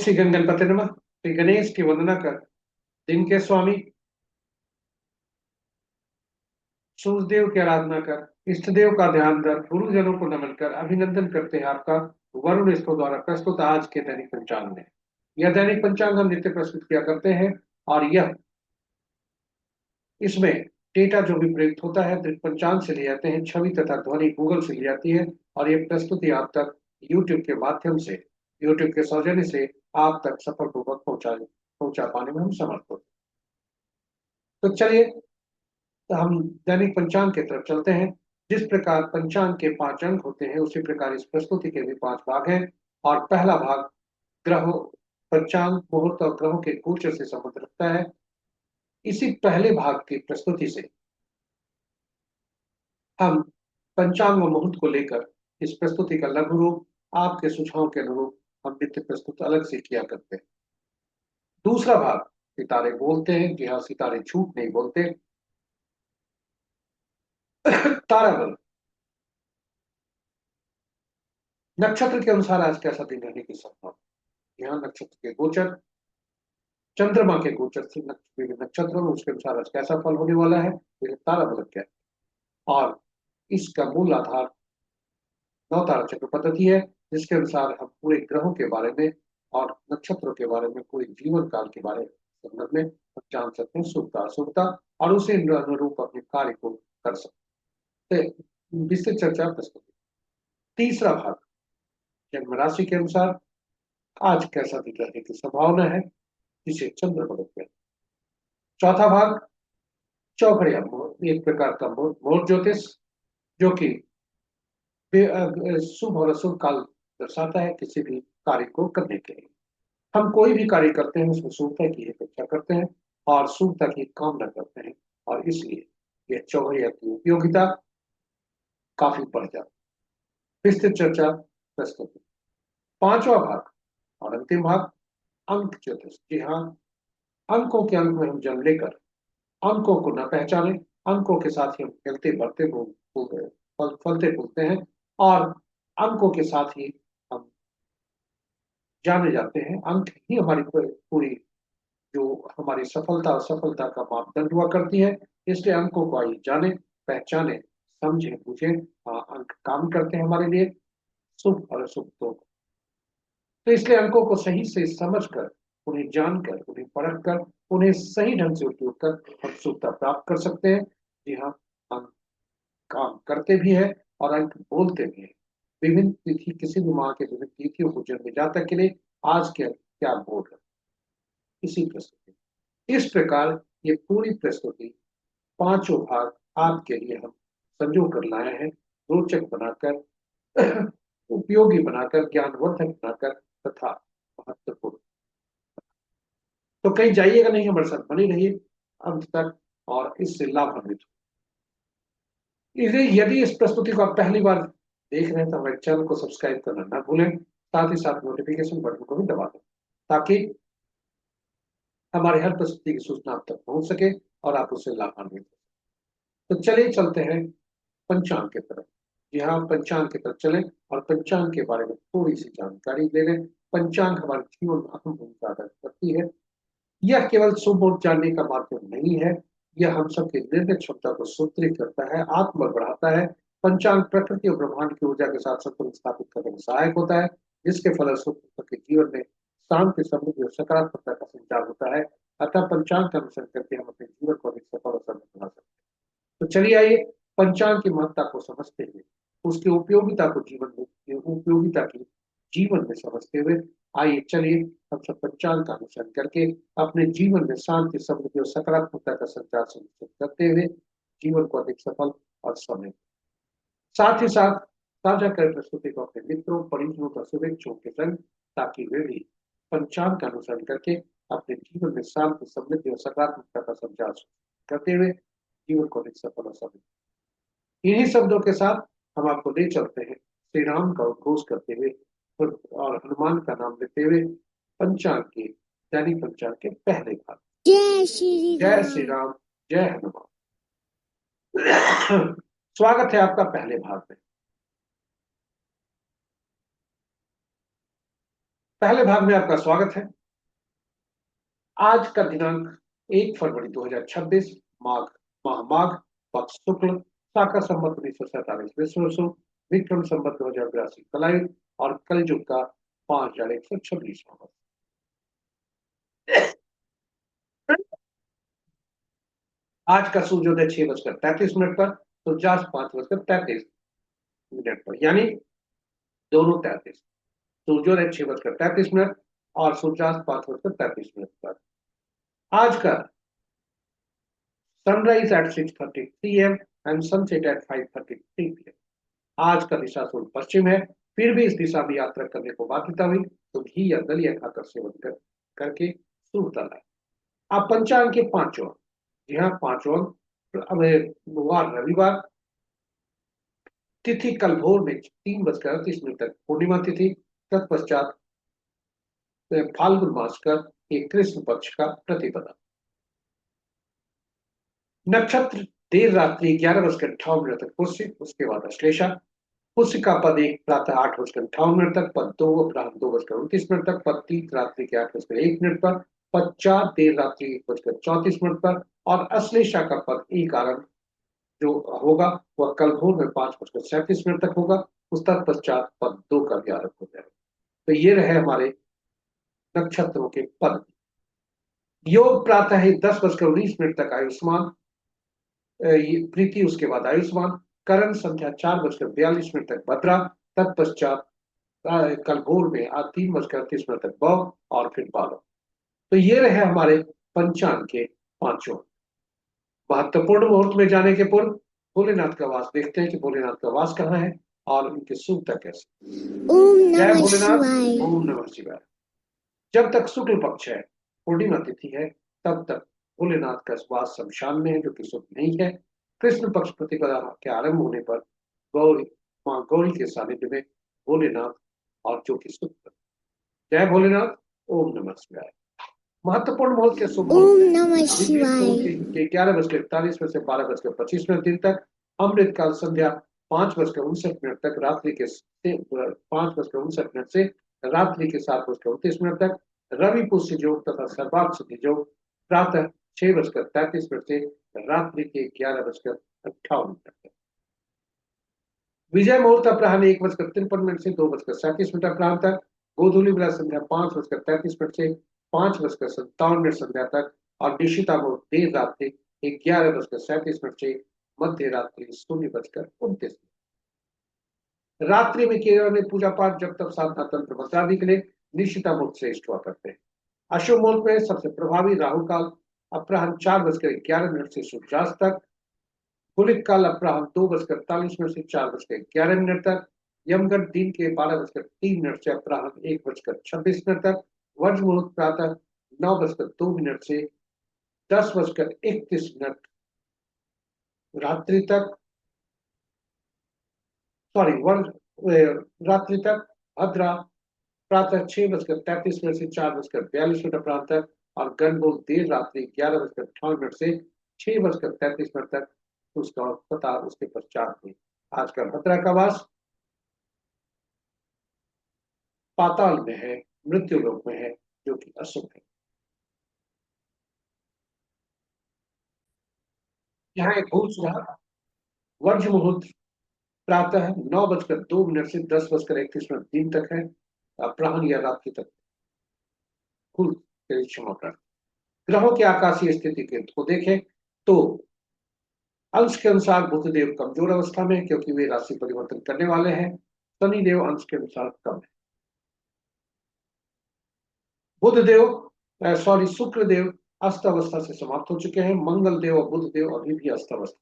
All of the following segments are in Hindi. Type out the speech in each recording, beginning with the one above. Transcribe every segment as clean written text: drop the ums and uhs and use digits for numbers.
श्री गणपति नमः। श्री गणेश की वंदना कर, दिन के स्वामी सूर्यदेव की आराधना कर, इष्ट देव का ध्यान कर, गुरुजनों को नमन कर अभिनंदन करते हैं आपका वरुण इसको द्वारा प्रस्तुत आज के दैनिक पंचांग में। यह दैनिक पंचांग हम नित्य प्रस्तुत किया करते हैं और यह इसमें डेटा जो भी प्रयुक्त होता है दृक पंचांग से ले जाते हैं, छवि तथा ध्वनि गूगल से ली जाती है और ये प्रस्तुति आप तक यूट्यूब के माध्यम से, यूट्यूब के सौजन्य से आप तक सफलपूर्वक पहुंचा पाने में हम समर्थ होते हैं। तो चलिए, तो हम दैनिक पंचांग की तरफ चलते हैं। जिस प्रकार पंचांग के 5 अंक होते हैं उसी प्रकार इस प्रस्तुति के भी 5 भाग हैं। और पहला भाग ग्रहों, पंचांग मुहूर्त और ग्रहों के गोचर से संबंध रखता है। इसी पहले भाग की प्रस्तुति से हम पंचांग व मुहूर्त को लेकर इस प्रस्तुति का लघु रूप आपके सुझाव के अनुरूप हम नित्य प्रस्तुत अलग से किया करते हैं। दूसरा भाग सितारे बोलते हैं। जी हाँ, सितारे झूठ नहीं बोलते। ताराबल, नक्षत्र के अनुसार आज कैसा दिन रहने की संभावना। यहाँ नक्षत्र के गोचर, चंद्रमा के गोचर से नक्षत्र में उसके अनुसार आज कैसा फल होने वाला है, ये तारा बलक क्या है। और इसका मूल आधार 9 तारा चक्र पद्धति है, जिसके अनुसार हम पूरे ग्रहों के बारे में और नक्षत्रों के बारे में, पूरे जीवन काल के बारे संदर्भ में हम जान सकते हैं शुभता अशुभता, और उसे अनुरूप अपने कार्य को कर सकते हैं। विस्तृत चर्चा प्रस्तुति। तीसरा भाग जन्म राशि के अनुसार आज कैसा दिन रहने की संभावना है, जिसे चंद्र बलक कहते हैं। चौथा भाग चौघड़िया, एक प्रकार का मोर ज्योतिष, जो कि शुभ और अशुभ काल दर्शाता है किसी भी कार्य को करने के लिए। हम कोई भी कार्य करते हैं उसमें शुभता की अपेक्षा करते हैं और शुभता की कामना करते हैं, और इसलिए यह चौघड़िया की उपयोगिता काफी बढ़ जाती है। विस्तृत चर्चा प्रस्तुति। पांचवा भाग और अंतिम भाग अंक ज्योतिष। जी हाँ, अंकों के अंक में हम जन्म लेकर अंकों को न पहचाने, अंकों के साथ ही हम खेलते बढ़ते फलते फूलते हैं, और अंकों के साथ ही हम जाने जाते हैं। अंक ही हमारी पूरी जो हमारी सफलता और सफलता का मापदंड हुआ करती है। इसलिए अंकों को आइए जाने, पहचाने, समझे, बुझे। अंक काम करते हैं हमारे लिए, शुभ और अशुभ दोनों। तो इसलिए अंकों को सही से समझकर, उन्हें जानकर, उन्हें परख कर, उन्हें सही ढंग से उपयोग कर हम शुभता प्राप्त कर सकते हैं। जी हाँ, अंक काम करते भी है और अंक बोलते भी है। विभिन्न तिथि, किसी भी माह के विभिन्न तिथियों को जन्म जातक के लिए आज के अंक क्या बोल रहे, इसी प्रस्तुति। इस प्रकार ये पूरी प्रस्तुति 5 भाग आपके लिए हम संजो कर लाए हैं, रोचक बनाकर, उपयोगी बनाकर, ज्ञानवर्धक बनाकर तथा महत्वपूर्ण। तो कहीं जाइएगा नहीं, हमारे साथ बने रहिए अंत तक और इससे लाभान्वित हो। इसलिए यदि इस प्रस्तुति को आप पहली बार देख रहे हैं तो हमारे चैनल को सब्सक्राइब करना ना भूलें, साथ ही साथ नोटिफिकेशन बटन को भी दबा दें, ताकि हमारे हर प्रस्तुति की सूचना आप तक पहुंच सके और आप उससे लाभान्वित हो। तो चलिए चलते हैं पंचांग की तरफ। जी हाँ, पंचांग की तरफ चलें और पंचांग के बारे में थोड़ी सी जानकारी ले लें। पंचांग हमारे जीवन में अहम भूमिका अदा करती है। यह केवल शुभ और जानने का माध्यम नहीं है, यह हम सबकी निर्णय क्षमता को सुदृढ़ करता है, आत्मबल बढ़ाता है। पंचांग प्रकृति और ब्रह्मांड की ऊर्जा के साथ संतुलन स्थापित करने में सहायक होता है, जिसके फलस्वरूप के जीवन में शांति, समृद्धि और सकारात्मकता का संचार होता है। अतः पंचांग का अनुसरण करके हम अपने जीवन को अधिक सफल और समृद्ध बना सकते हैं। तो चलिए आइए पंचांग की महत्ता को समझते हुए, उसकी उपयोगिता को जीवन में समझते हुए, आइए चलिए हम सब पंचांग का अनुसरण करके अपने जीवन में शांति, समृद्धि और सकारात्मकता का संचार सुनिश्चित करते हुए जीवन को अधिक सफल और समृद्ध, साथ ही साथ साझा कर प्रस्तुति को अपने मित्रों, परिजनों और शुभेच्छुओं के संग, ताकि वे भी पंचांग का अनुसरण करके अपने जीवन में शांति, समृद्धि और सकारात्मकता का संचार करते हुए जीवन को अधिक सफल और समृद्ध। इन्हीं शब्दों के साथ हम आपको ले चलते हैं श्री राम का उद्घोष करते हुए और हनुमान का नाम लेते हुए पंचांग के, दैनिक पंचांग के पहले भाग। जय श्री राम, जय हनुमान। स्वागत है आपका पहले भाग में। पहले भाग में आपका स्वागत है। आज का दिनांक 1 फरवरी 2026, माघ माह माघ, पक्ष शुक्ल, शाका संवत 1947 विश्व, विक्रम संवत 2082 कलायुग और कलयुग का 5126 आज का सूर्योदय 6:33 पर, सूर्यास्त 5:33 पर, यानी दोनों 33। सूर्योदय 6:33 और सूर्यास्त 5:33 पर। आज का sunrise at 6:33 AM and sunset at 5:33 PM. आज का दिशा सूर्य पश्चिम है, फिर भी इस दिशा में यात्रा करने को बाध्यता हुई तो घी या दलिया खाकर सेवन करके शुभ लाए। आप पंचांग के पांचों, जी हाँ पांचों, बुधवार रविवार, तिथि कल भोर में 3:38 तक पूर्णिमा तिथि, तत्पश्चात फाल्गुन मास का एक कृष्ण पक्ष का प्रतिपदा। नक्षत्र देर रात्रि 11:58 तक पुष्य, उसके बाद अश्लेषा। पुष्य का पद एक प्रातः 8:58 तक, पद दो अपराह्न 2:29 तक, पद तीन रात्रि के 8:01 पर, पद चार देर रात्रि 1:34 पर और अश्लेषा का पद एक आरंभ जो होगा वह कल भोर में 5:37 तक होगा। उस तत्पश्चात पद दो का भी आरंभ हो जाएगा। तो ये रहे हमारे नक्षत्रों के पद। योग प्रातः ही 10:19 तक आयुष्मान, प्रीति उसके बाद आयुष्मान, करण संध्या 4:42 तक भद्रा, तत्पश्चात कल भोर में आज 3:38 तक बौ और फिर बालव। तो ये रहे हमारे पंचांग के पांचों। महत्वपूर्ण मुहूर्त में जाने के पूर्व भोलेनाथ का वास देखते हैं कि भोलेनाथ का वास कहाँ है और उनकी शुभता कैसे। जय भोलेनाथ, ओम नमः शिवाय। जब तक शुक्ल पक्ष है, पूर्णिमा तिथि है, तब तक भोलेनाथ का वास शमशान में है, जो कि शुभ नहीं है। कृष्ण पक्ष प्रतिपदा के आरंभ होने पर गौरी, माँ गौरी के सानिध्य में भोलेनाथ और जो कि शुभ। जय भोलेनाथ, ओम नमः शिवाय। महत्वपूर्ण मुहूर्त के शुभ ओम नमः शिवाय। 11:41 से 12:25 तक, अमृत काल संध्या 5:59 तक, रात्रि के 5:59 से रात्रि के 7:29 तक, रवि पुष्य योग तथा सर्वार्थ सिद्धि योग प्रातः 6:33 से रात्रि के 11:58 तक। विजय मुहूर्त अपराह्न 1:53 से 2:37 अपराह्न तक, गोधूली बेला संध्या 5:33 से 5:57 संध्या तक और निशिता मुहूर्त देर रात्रि 11:37 से मध्य रात्रि 0:29। रात्रि में केवल पूजा पाठ जब तक साधना तंत्र मंत्रादि के लिए निशिता मुहूर्त श्रेष्ठ हुआ करते हैं। अशुभ मुहूर्त में सबसे प्रभावी राहु काल अपराह्न 4:11 से सूर्यास्त तक, गुलिक काल अपराह्न 2:48 से 4:11 तक, यमगढ़ दिन के 12:03 से अपराह्न 1:26 तक, वर्ज मुहूर्त प्रातः 9:02 से 10:31 रात्रि तक, सॉरी वर्ज रात्रि तक, भद्रा प्रातः 6:33 से 4:42 अपराह्न तक और गणगौर देर रात्रि 11:58 से 6:33 तक। उसका पता उसके पश्चात में। आज का भद्रा का वास पाताल में है, मृत्यु लोक में है, जो कि अशुभ है। यहाँ एक भूल सुधार। वर्ज मुहूर्त प्रातः 9:02 से 10:31 दिन तक है, अपराह्न या रात्रि तक। कुल क्षमा प्रार्थना। ग्रहों की आकाशीय स्थिति को देखें तो अंश के अनुसार बुधदेव कमजोर अवस्था में, क्योंकि वे राशि परिवर्तन करने वाले हैं। शनिदेव अंश के अनुसार कम है। बुधदेव सॉरी शुक्रदेव अस्त अवस्था से समाप्त हो चुके हैं। मंगल देव और बुध देव अभी भी अस्त अवस्था।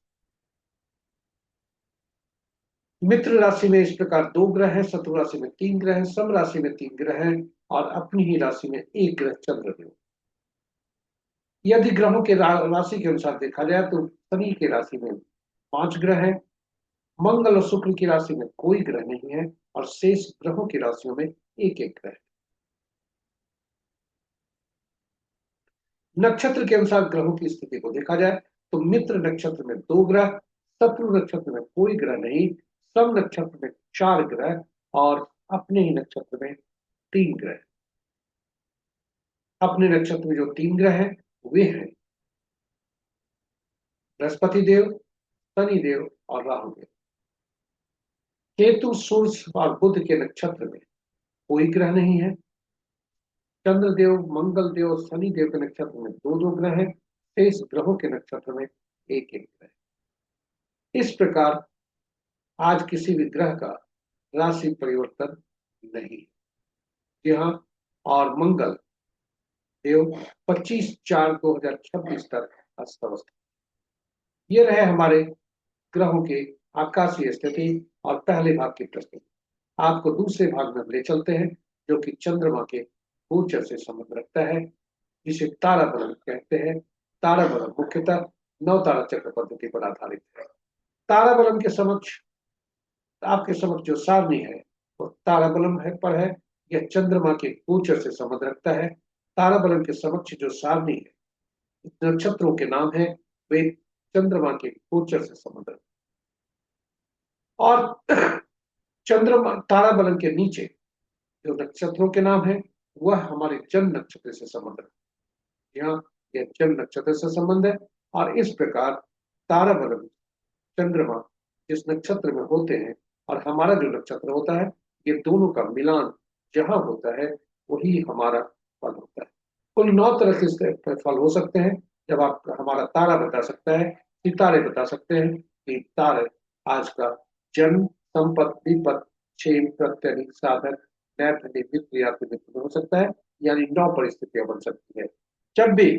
मित्र राशि में इस प्रकार दो ग्रह हैं, शत्रु राशि में तीन ग्रह हैं, सम राशि में तीन ग्रह हैं और अपनी ही राशि में एक ग्रह चंद्रदेव। यदि ग्रहों के राशि के अनुसार देखा जाए तो शनि की राशि में पांच ग्रह हैं, मंगल और शुक्र की राशि में कोई ग्रह नहीं है और शेष ग्रहों की राशियों में एक एक ग्रह। नक्षत्र के अनुसार ग्रहों की स्थिति को देखा जाए तो मित्र नक्षत्र में दो ग्रह, शत्रु नक्षत्र में कोई ग्रह नहीं, सम नक्षत्र में चार ग्रह और अपने ही नक्षत्र में तीन ग्रह। अपने नक्षत्र में जो 3 ग्रह हैं वे हैं बृहस्पति देव, शनि देव और राहु देव। केतु, सूर्य और बुध के नक्षत्र में कोई ग्रह नहीं है। चंद्रदेव, मंगल देव, शनि देव के नक्षत्र में 2-2 ग्रह हैं। शेष ग्रहों के नक्षत्र में 1-1 ग्रह। इस प्रकार आज किसी भी ग्रह का राशि परिवर्तन नहीं है। जी हाँ, और मंगल देव 25/4/2026 तक अस्त व्यस्त। ये रहे हमारे ग्रहों के आकाशीय स्थिति और पहले भाग की प्रस्तुति। आपको दूसरे भाग में ले चलते हैं जो कि चंद्रमा के गोचर से संबंध रखता है, जिसे ताराबलम कहते हैं। ताराबलम मुख्यतः 9 तारा चक्र पद्धति पर आधारित है। ताराबलम के समक्ष आपके समक्ष जो सारणी है वो ताराबलम पर है। यह चंद्रमा के गोचर से संबंध रखता है। ताराबलम के समक्ष जो सारणी है, नक्षत्रों के नाम है, वे चंद्रमा के गोचर से संबंध रखते हैं। और चंद्रमा ताराबलम के नीचे जो नक्षत्रों के नाम है वह हमारे जन्म नक्षत्र से संबंध रखते हैं। यहाँ यह जन्म नक्षत्र से संबंध है। और इस प्रकार ताराबलम चंद्रमा जिस नक्षत्र में होते हैं और हमारा जो नक्षत्र होता है, ये दोनों का मिलान जहां होता है वही हमारा फल होता है। कुल 9 तरह से इसके फल हो सकते हैं। जब आप हमारा तारा बता सकता है, सितारे बता सकते हैं कि तारे आज का जन्म, संपत, विपत, क्षेम, प्रत्यय, साधक, नैपथ्य, मित्र या मित्र में हो सकता है। यानी 9 परिस्थितियां बन सकती है। जब भी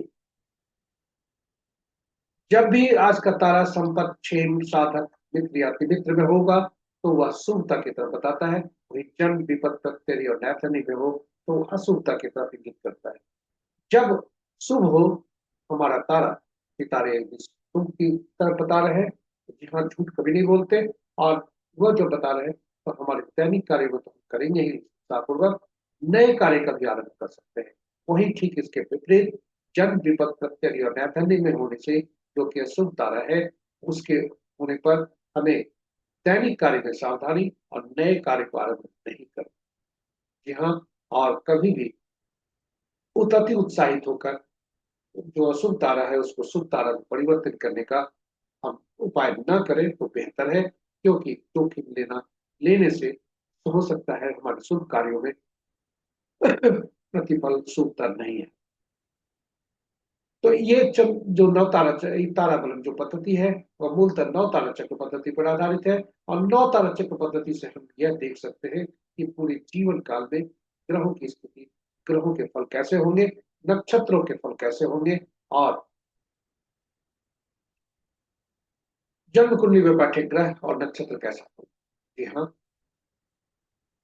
जब भी आज का तारा संपत, क्षेम, साधक, मित्र या मित्र में होगा तो वह शुभता की तरफ बताता है। वही जन्म, विपत, प्रत्यय और नैपथ्य में हो तो अशुभता की तरफ इंगित करता है। जब शुभ हो हमारा तारा, सितारे शुभ की तरफ बता रहे हैं, जी हाँ, झूठ कभी नहीं बोलते। और वह जो बता रहे हैं तो हमारे दैनिक कार्य को तो हम करेंगे ही उत्साहपूर्वक, नए कार्य का भी आरंभ कर सकते हैं। वही ठीक इसके विपरीत जन्म, विपत, प्रत्यय और नैपथ्य में होने से जो कि अशुभ तारा है, उसके होने पर हमें दैनिक कार्य में सावधानी और नए कार्य को आरंभ नहीं करना। जी हाँ, और कभी भी अति उत्साहित होकर जो अशुभ तारा है उसको शुभ तारा में परिवर्तित करने का हम उपाय न करें तो बेहतर है, क्योंकि जोखिम लेने से हो सकता है हमारे शुभ कार्यों में प्रतिफल शुभता नहीं है। तो ये जो नौ तारा ताराबलम जो पद्धति है वह मूलतः 9 तारा चक्र पद्धति पर आधारित है। और 9 तारा चक्र पद्धति से हम यह देख सकते हैं कि पूरे जीवन काल में ग्रहों की स्थिति, ग्रहों के फल कैसे होंगे, नक्षत्रों के फल कैसे होंगे और जन्म कुंडली में बैठे ग्रह और नक्षत्र कैसा होंगे। जी हाँ,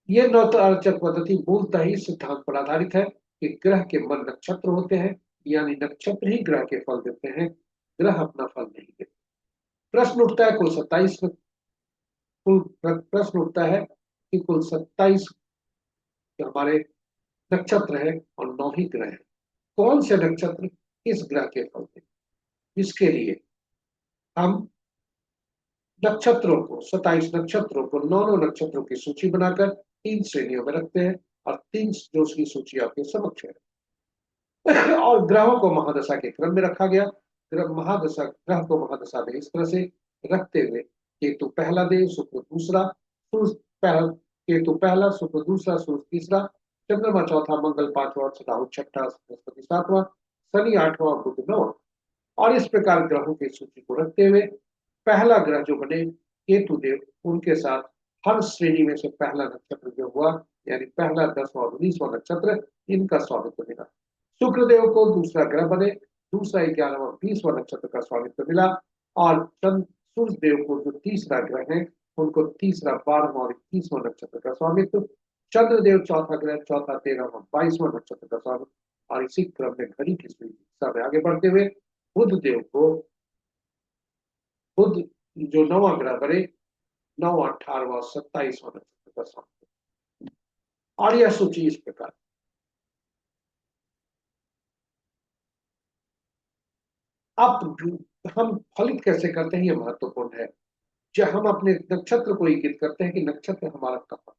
ये 9 तारा चक्र पद्धति मूलतः ही सिद्धांत पर आधारित है कि ग्रह के मन नक्षत्र होते हैं, यानी नक्षत्र ही ग्रह के फल देते हैं, ग्रह अपना फल नहीं देते। प्रश्न उठता है कुल 27 प्रश्न उठता है कि कुल 27 हमारे नक्षत्र है और 9 ही ग्रह है। कौन से नक्षत्र किस ग्रह के फल दें, इसके लिए हम नक्षत्रों को 27 नक्षत्रों को 9 नक्षत्रों की सूची बनाकर 3 श्रेणियों में रखते हैं और 3 जो उसकी सूची आपके समक्ष है। और ग्रहों को महादशा के क्रम में रखा गया। ग्रह को महादशा में इस तरह से रखते हुए केतु पहला देव, शुक्र दूसरा, सूर्य केतु पहला, शुक्र दूसरा, सूर्य तीसरा, चंद्रमा चौथा, मंगल पांचवा, राहु छठा, बृहस्पति सातवां, शनि आठवां और बुध नौवां। और इस प्रकार ग्रहों की सूची को रखते हुए पहला ग्रह जो बने केतु देव, उनके साथ हर श्रेणी में से पहला नक्षत्र जो हुआ, यानी पहला, 10वां और 19वां नक्षत्र, इनका स्वामित्व मिला। शुक्रदेव को दूसरा ग्रह बने, दूसरा, 11वां और 20वां नक्षत्र का स्वामित्व मिला। और सूर्य देव को जो तीसरा ग्रह है उनको तीसरा, 12वां और 21वां नक्षत्र का स्वामित्व। चंद्रदेव चौथा ग्रह, चौथा, 13वां, 22वां नक्षत्र का स्वामित्व। और इसी क्रम में घड़ी की दिशा में आगे बढ़ते हुए बुध देव को, बुध जो 9वां ग्रह बने, 9वां, 18वां, 27वां नक्षत्र का स्वामित्व। और यह सूची इस प्रकार। अब हम फलित कैसे करते हैं, यह महत्वपूर्ण है। जब हम अपने नक्षत्र को इंगित करते हैं कि नक्षत्र हमारा कहाँ,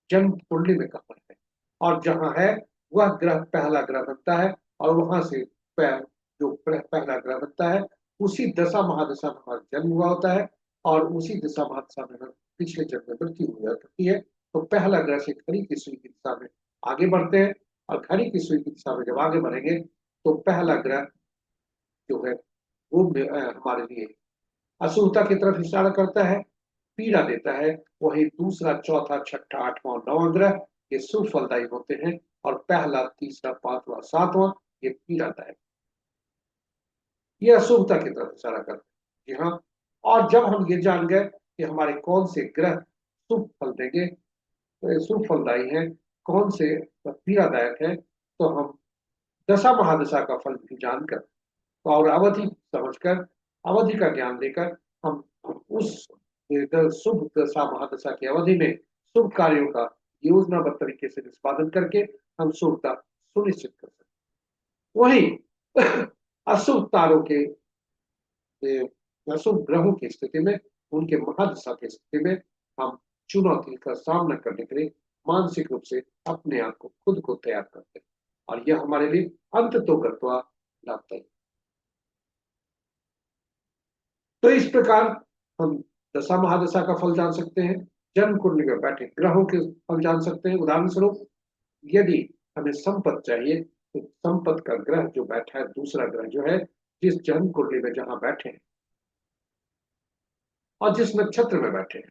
जन्म कुंडली में कहाँ है, और जहां है वह ग्रह पहला ग्रह बनता है, और वहां से जो पहला ग्रह बनता है, उसी दशा महादशा में हमारा जन्म हुआ होता है, और उसी दशा महादशा में पिछले जन्म में मृत्यु हुआ करती है। तो पहला ग्रह से घड़ी की सुई की दिशा में आगे बढ़ते हैं, और घड़ी की सुई की दिशा में जब आगे बढ़ेंगे तो पहला ग्रह जो है वो हमारे लिए अशुभता की तरफ इशारा करता है, पीड़ा देता है। वही दूसरा, चौथा, छठा, आठवां, नौवां ग्रह ये शुभ फलदायी होते हैं, और पहला, तीसरा, पांचवा, सातवां ये पीड़ादायक, ये अशुभता की तरफ इशारा करते हैं। जी हाँ। और जब हम ये जान गए कि हमारे कौन से ग्रह शुभ फल देंगे, तो ये शुभ फलदायी है, कौन से पीड़ादायक है, तो हम दशा महादशा का फल भी जानकर और अवधि समझकर, अवधि का ज्ञान लेकर, हम उस शुभ दशा महादशा की अवधि में शुभ कार्यों का योजनाबद्ध तरीके से निष्पादन करके हम शुभता सुनिश्चित कर सकते। वहीं अशुभ तारों के, अशुभ ग्रहों की स्थिति में, उनके महादशा की स्थिति में हम चुनौती का सामना करने के लिए मानसिक रूप से अपने आप को, खुद को तैयार करते हैं, और यह हमारे लिए अंत तो गत्वा लाभदायक। तो इस प्रकार हम दशा महादशा का फल जान सकते हैं, जन्म कुंडली में बैठे ग्रहों के फल जान सकते हैं। उदाहरण स्वरूप, यदि हमें संपत्ति चाहिए, तो संपत्ति का ग्रह जो बैठा है, दूसरा ग्रह जो है, जिस जन्म कुंडली में जहां बैठे हैं और जिस नक्षत्र में बैठे हैं,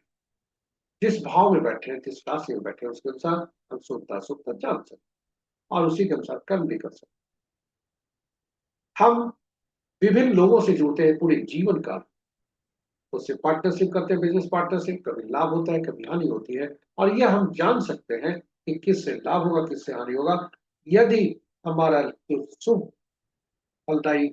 जिस भाव में बैठे हैं, जिस राशि में बैठे हैं, उसके अनुसार हम शुभता अशुभता जान सकते हैं, और उसी के अनुसार कर्म भी कर सकते हैं। हम विभिन्न लोगों से जुड़ते हैं पूरे जीवन काल, उससे पार्टनरशिप करते हैं, बिजनेस पार्टनरशिप, कभी लाभ होता है, कभी हानि होती है, और यह हम जान सकते हैं कि किससे लाभ होगा, किससे हानि होगा। यदि हमारा जो शुभ फलदायी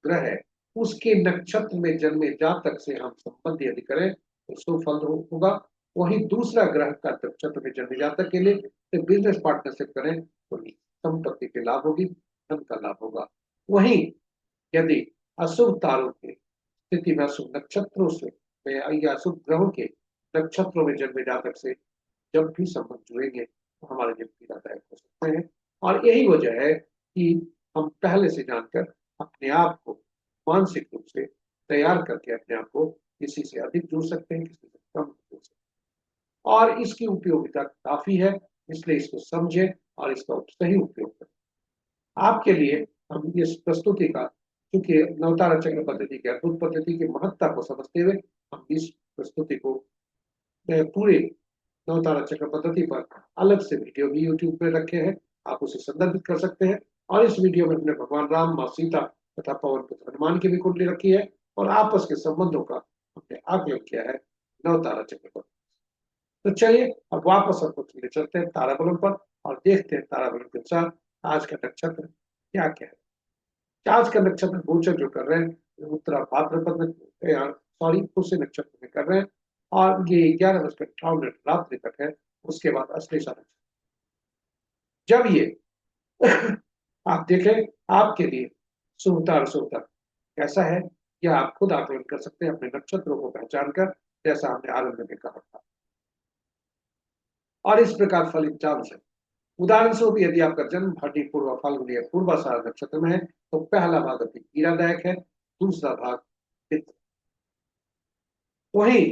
ग्रह है, उसके नक्षत्र में जन्मे जातक से हम संबंध यदि करें तो शुभ फल होगा। वहीं दूसरा ग्रह का नक्षत्र में जन्मे जातक के लिए तो बिजनेस पार्टनरशिप करें तो संपत्ति के लाभ होगी, धन का लाभ होगा। वहीं यदि अशुभ तारों की स्थिति में, अशुभ नक्षत्रों से या अशुभ ग्रहों के नक्षत्रों में जन्मे जातक से जब भी संबंध जुड़ेंगे तो हमारे लिए पीड़ादायक हो सकते हैं। और यही वजह है कि हम पहले से जानकर अपने आप को मानसिक रूप से तैयार करके अपने आप को किसी से अधिक जुड़ सकते हैं, किसी से कम जुड़ सकते हैं, और इसकी उपयोगिता काफी है। इसलिए इसको समझें और इसका सही उपयोग करें। आपके लिए हम इस प्रस्तुति का, क्योंकि नवतारा चक्र पद्धति की अद्भुत पद्धति की महत्ता को समझते हुए हम इस प्रस्तुति को पूरे नवतारा चक्र पद्धति पर अलग से वीडियो भी यूट्यूब पे रखे हैं, आप उसे संदर्भित कर सकते हैं। और इस वीडियो में हमने भगवान राम, माँ सीता तथा पवन पुत्र हनुमान की भी कुंडली रखी है, और आपस के संबंधों का हमने आकलन किया है नवतारा चक्र पर। तो चलिए अब वापस हम कुछ चलते हैं ताराबलम पर, और देखते हैं ताराबलम के अनुसार आज का नक्षत्र क्या क्या है। आज का नक्षत्र गोचर जो कर रहे हैं उत्तरा भाद्रपद में, सॉरी पुष्य नक्षत्र में कर रहे हैं, और ये 11:58 रात्रि तक है। उसके बाद अश्लेषा नक्षत्र, जब ये आप देखें आपके लिए शुभता अशुभता कैसा है, यह आप खुद आकलन कर सकते हैं अपने नक्षत्रों को पहचान कर, जैसा हमने आरंभ में कहा था। और इस प्रकार फलित चांस है। उदाहरण स्वरूप, यदि आपका जन्म भरणी पूर्व फाल्गुनी या पूर्वाषाढ़ नक्षत्र में है तो पहला भाग अति पीड़ादायक है, दूसरा भाग पित्त। वहीं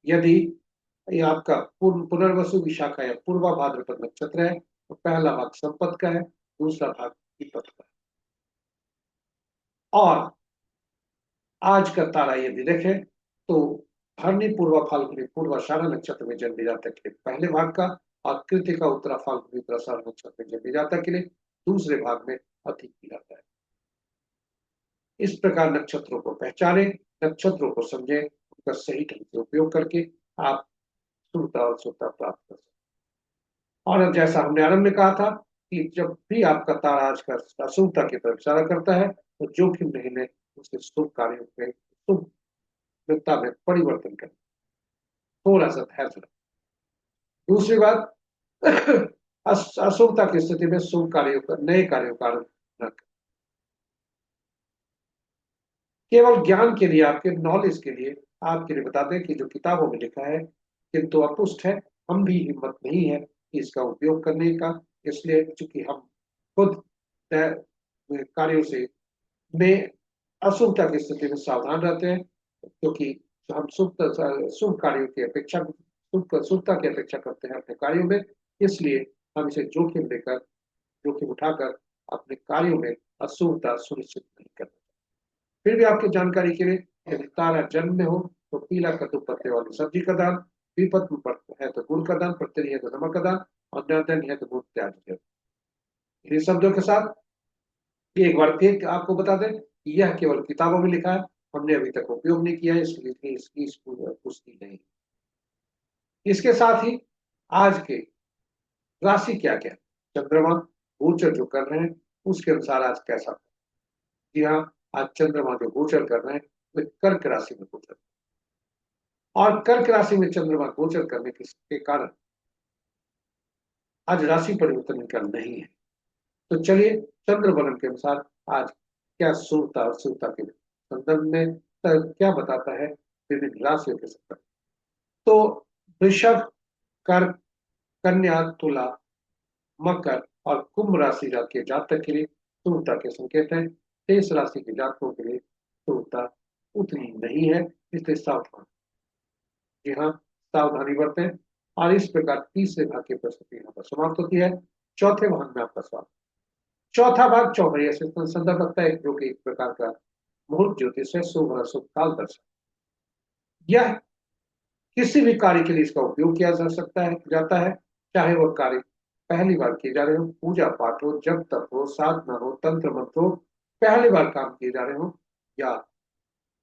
यदि ये आपका पुनर्वसु विशाखा या पूर्वा भाद्रपद नक्षत्र है तो पहला भाग संपत्ति का है, दूसरा भाग विपत्त का है। और आज का तारा यदि देखें तो भरणी पूर्वा फाल्गुनी पूर्वाषाढ़ नक्षत्र में जन्मे जातक के लिए पहले भाग का, और कृतिका उत्तरा फाल्गुनी उत्तराषाढ़ नक्षत्र में जन्मे जातक के लिए दूसरे भाग में अति पीड़ादायक है। इस प्रकार नक्षत्रों को पहचानें, नक्षत्रों को समझें, उनका सही ढंग से उपयोग करके आप शुभता और शुभता प्राप्त कर सकते हैं। और जैसा हमने आरंभ में कहा था कि जब भी आपका तारा आज का अशुभता की तरफ इशारा करता है तो जोखिम नहीं लें, उसके शुभ कार्यों में, शुभता में परिवर्तन करें, थोड़ा सा धैर्य रखें। दूसरी बात, अशुभता की स्थिति में शुभ कार्यों का, नए कार्यों का आरंभ न करें। केवल ज्ञान के लिए, आपके नॉलेज के लिए, आपके लिए बता दें कि जो किताबों में लिखा है किंतु अपुष्ट है, हम भी हिम्मत नहीं है कि इसका उपयोग करने का, इसलिए चूंकि हम खुद कार्यों से में अशुभता की स्थिति में सावधान रहते हैं, क्योंकि हम शुभ कार्यों की अपेक्षा शुभता की अपेक्षा करते हैं अपने कार्यों में। इसलिए हम इसे जोखिम उठाकर अपने कार्यों में अशुभता सुनिश्चित नहीं करते। फिर भी आपकी जानकारी के लिए, यदि तारा जन्म में हो तो पीला कद्दू पत्ते वाली सब्जी का दान, विपत में है तो गुड़ का दान, पत्ते है तो नमक का दान, और निर्धन है तो गुड़ त्याग दिया। इन शब्दों के साथ एक बार फिर आपको बता दें कि यह केवल किताबों में लिखा है, हमने अभी तक उपयोग नहीं किया है, इसलिए इसकी पुष्टि नहीं। इसके साथ ही आज के राशि क्या क्या, चंद्रमा गोचर जो कर रहे हैं उसके अनुसार आज कैसा। जी हाँ, आज चंद्रमा जो गोचर कर रहे हैं वे कर्क राशि में गोचर, और कर्क राशि में चंद्रमा गोचर करने के कारण आज राशि परिवर्तन इनका नहीं है। तो चलिए चंद्र वर्णन के अनुसार आज क्या शुभता और शुभता के संदर्भ में क्या बताता है विभिन्न राशियों के संदर्भ। तो वृषभ, कर्क, कन्या, तुला, मकर और कुंभ राशि के जातक के लिए शुभता के संकेत है। शेष राशि के जातकों के लिए शुभता उतनी नहीं है, इसलिए सावधान। जी हाँ, सावधानी बरतें। और इस प्रकार तीसरे भाग की प्रस्तुति यहाँ पर समाप्त होती है। चौथे भाग में आपका स्वागत। चौथा भाग चौघड़िया से संदर्भ रखता है, जो कि एक प्रकार का मुहूर्त ज्योतिष है, शुभ और अशुभ काल दर्शन। यह किसी भी कार्य के लिए इसका उपयोग किया जा सकता है जाता है, चाहे वह कार्य पहली बार किए जा रहे हो, पूजा पाठ हो, जब तक हो, साधना हो, तंत्र मंत्र हो, पहली बार काम किए जा रहे हो, या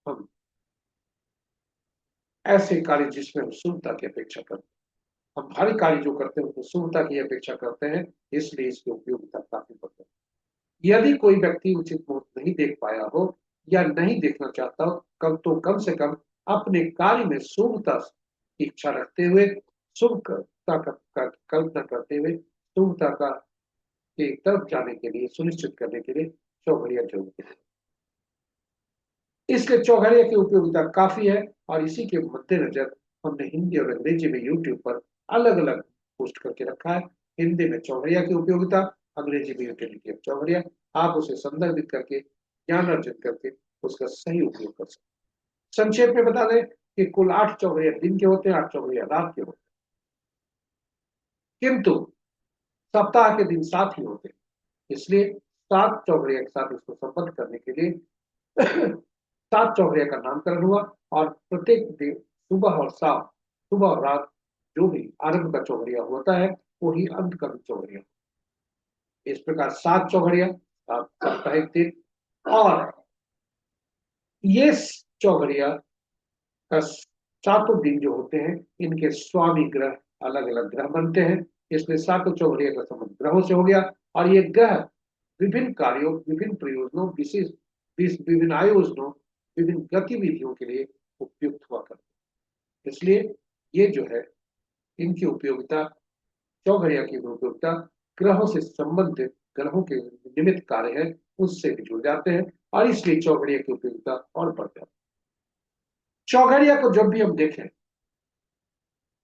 हम ऐसे कार्य जिसमें हम शुभता की अपेक्षा करते हैं। हम हर कार्य जो करते हैं उसमें शुभता की अपेक्षा करते हैं, इसलिए इसकी उपयोगिता काफी बढ़ती है। यदि कोई व्यक्ति उचित मुहूर्त नहीं देख पाया हो या नहीं देखना चाहता हो, कम से कम अपने कार्य में शुभता की इच्छा रखते हुए, शुभता का कल्पना करते हुए, शुभता का की तरफ जाने के लिए, सुनिश्चित करने के लिए चौघड़िया जरूरी है। इसलिए चौघड़िया की उपयोगिता काफी है, और इसी के मद्देनजर हमने हिंदी और अंग्रेजी में यूट्यूब पर अलग अलग पोस्ट करके रखा है। हिंदी में चौघड़िया की उपयोगिता, अंग्रेजी में यूटिलिटी ऑफ चौघड़िया। आप उसे संदर्भित करके, ज्ञान अर्जित करके उसका सही उपयोग कर सकते हैं। संक्षेप में बता दें कि कुल 8 चौघड़िया दिन के होते हैं, 8 चौघड़िया रात के होते हैं, किंतु सप्ताह के दिन 7 ही होते हैं। इसलिए 7 चौघड़िया के साथ इसको संबद्ध करने के लिए 7 चौघड़िया का नामकरण हुआ, और प्रत्येक दिन सुबह और शाम, सुबह और रात जो भी आरंभ का चौघड़िया होता है वही अंत का भी चौघड़िया। इस प्रकार 7 चौघड़िया, 7 साप्ताहिक दिन, और ये चौघड़िया का सातों दिन जो होते हैं इनके स्वामी ग्रह अलग अलग ग्रह बनते हैं, इसलिए सातों चौघड़िया का संबंध ग्रहों से हो गया। और ये ग्रह विभिन्न कार्यों, विभिन्न प्रयोजनों, विशेष विभिन्न आयोजनों, विभिन्न गतिविधियों के लिए उपयुक्त हुआ करते हैं। इसलिए ये जो है इनकी उपयोगिता, चौघड़िया की उपयोगिता ग्रहों से संबंधित, ग्रहों के निमित्त कार्य है उससे भी जुड़ जाते हैं, और इसलिए चौघड़िया की उपयोगिता और बढ़ जाती है। चौघड़िया को जब भी हम देखें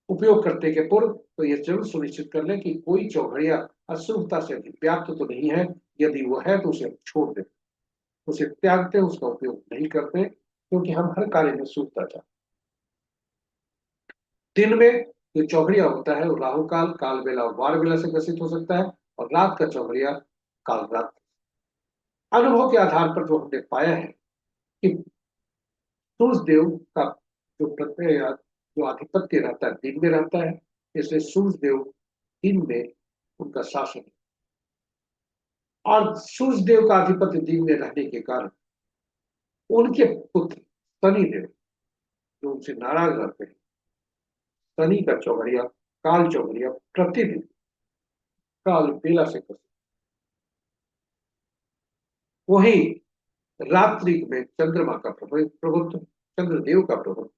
उपयोग करते के पूर्व, तो यह जरूर सुनिश्चित कर लें कि कोई चौघड़िया अशुभता से व्याप्त तो नहीं है। यदि वो है तो उसे छोड़ दें, उसे त्यागते, उसका उपयोग नहीं करते, क्योंकि हम हर कार्य में शुभता चाहते। दिन में जो चौघड़िया होता है वो राहु काल, काल बेला और वार बेला से ग्रसित हो सकता है, और रात का चौघड़िया काल रात। अनुभव के आधार पर जो हमने पाया है कि सूर्य देव का जो प्रत्यय, जो आधिपत्य रहता है दिन में रहता है, इसलिए सूर्य देव दिन में उनका शासन है, और सूर्य देव का आधिपत्य दिन में रहने के कारण उनके पुत्र शनि देव जो उनसे नाराज रहते हैं, शनि का चौघड़िया, काल चौघड़िया प्रतिदिन काल बेला से कर, वही रात्रि में चंद्रमा का प्रभुत्व, चंद्रदेव का प्रभुत्व,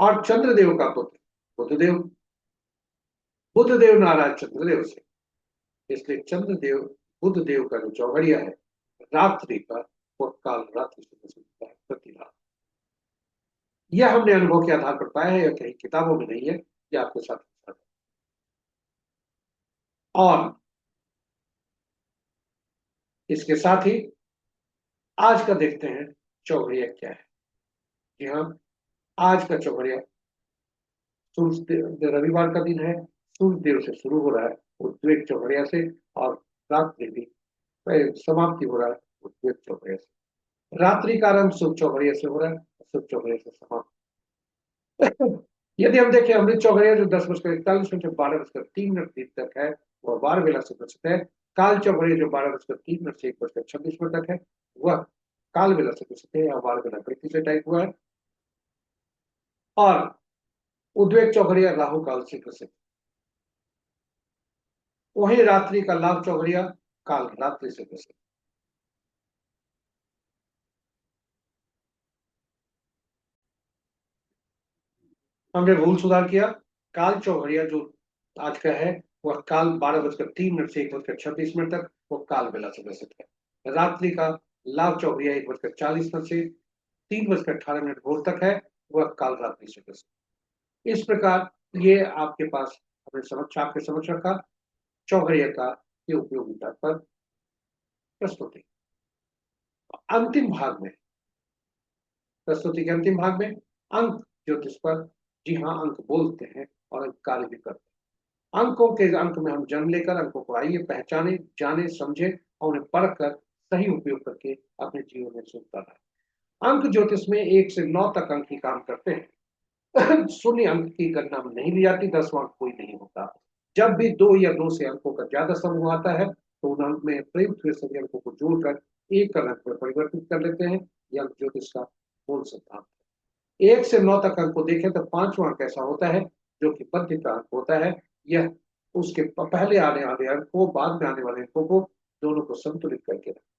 और चंद्रदेव का पुत्र बुधदेव, बुधदेव नाराज चंद्रदेव से, इसलिए चंद्रदेव बुधदेव का जो चौघड़िया है रात्रि का, और काल रात्रि से प्रसिद्ध है प्रति रात। यह हमने अनुभव के आधार पर पाया है, यह कहीं किताबों में नहीं है, यह आपके साथ। और इसके साथ ही आज का देखते हैं चौघड़िया क्या है। जी हाँ, आज का चौघड़िया रविवार का दिन है। सूर्य देव से शुरू हो रहा है उद्वेग चौघड़िया से, और रात्रि भी समाप्ति हो रहा है उद्वेग चौघड़िया से। रात्रि का आरंभ शुभ चौघड़िया से हो रहा है, शुभ चौघड़िया से समाप्त। यदि हम देखें अमृत चौघड़िया जो 10:41 से 12:03 दिन तक है, वह वार बेला से प्रसिद्ध है। काल चौघड़िया जो 12:03 से 1:26 तक है, वह काल बेला से प्रसिद्ध है या वार बेला प्रीति से टाइप हुआ है। और उद्वेग चौघड़िया राहु काल से प्रसिद्ध। वही रात्रि का लाभ चौघड़िया काल रात्रि से प्रसिद्ध। हमने रूल सुधार किया। काल चौघड़िया जो आज का है, वह काल 12:03 से 1:26 तक वो काल बेला से प्रसिद्ध है। रात्रि का लाभ चौघड़िया 1:40 से 3:18 भोर तक है, वह काल रात्रि से प्रसिद्ध। इस प्रकार ये आपके पास हमने समझ आपके समझ रखा चौघड़िया का ये उपयोगिता पर प्रस्तुति। अंतिम भाग में, प्रस्तुति के अंतिम भाग में अंक ज्योतिष पर, जी हाँ अंक बोलते हैं और अंक कार्य भी करते हैं। अंकों के अंक में हम जन्म लेकर अंकों को आइए पहचाने, जाने, समझे और उन्हें पढ़कर सही उपयोग करके अपने जीवन में सुनता रहे। अंक ज्योतिष में 1 से 9 तक अंक ही काम करते हैं। शून्य अंक की गणना में नहीं ली जाती, 10वां अंक कोई नहीं होता। जब भी 2 या 2 से अंकों का ज्यादा समूह आता है तो उन अंक में प्रयुक्त हुए सभी अंकों को जोड़कर एक अंक में परिवर्तित कर लेते हैं। यह अंक ज्योतिष का मूल सिद्धांत है। 1 से 9 तक अंक को देखें तो 5वां अंक ऐसा होता है जो कि मध्य का अंक होता है। यह उसके पहले आने वाले अंक को, बाद में आने वाले अंकों को, दोनों को संतुलित करके रखता है।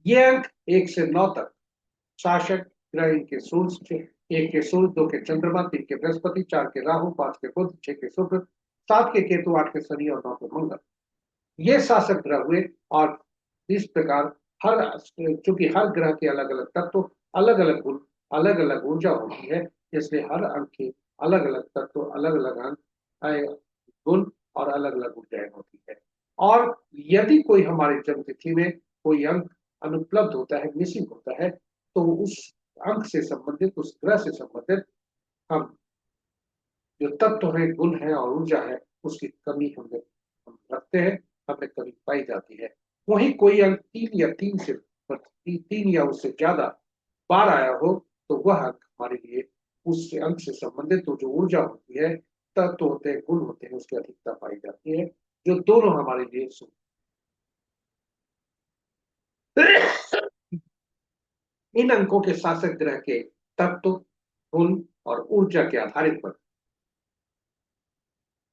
ये अंक 1 से 9 तक शासक ग्रह इनके सूर्य, 1 के सूर्य, 2 के चंद्रमा, 3 के बृहस्पति, 4 के राहु, 5 के बुध, 6 के शुक्र, 7 के केतु, 8 के शनि और 9 के मंगल, ये शासक ग्रह हुए। और इस प्रकार हर, चूंकि हर ग्रह के अलग अलग तत्व, अलग अलग गुण, अलग अलग ऊर्जा होती है, इसलिए हर अंक के अलग अलग तत्व, अलग अलग अंक, गुण और अलग अलग ऊर्जाएं होती है। और यदि कोई हमारी जन्म तिथि में कोई अंक अनुपलब्ध होता है, मिसिंग होता है, तो उस अंक से संबंधित, उस ग्रह से संबंधित हम जो तत्व है, गुण है और ऊर्जा है, उसकी कमी हम रखते हैं, हमें कमी पाई जाती है। वही कोई अंक 3 या उससे ज्यादा बार आया हो, तो वह अंक हमारे लिए उस अंक से संबंधित तो जो ऊर्जा होती है, तत्व होते हैं, गुण होते हैं, उसकी अधिकता पाई जाती है, जो दोनों हमारे लिए शुभ। इन अंकों के शासक ग्रह के तत्व, गुण और ऊर्जा के आधारित पर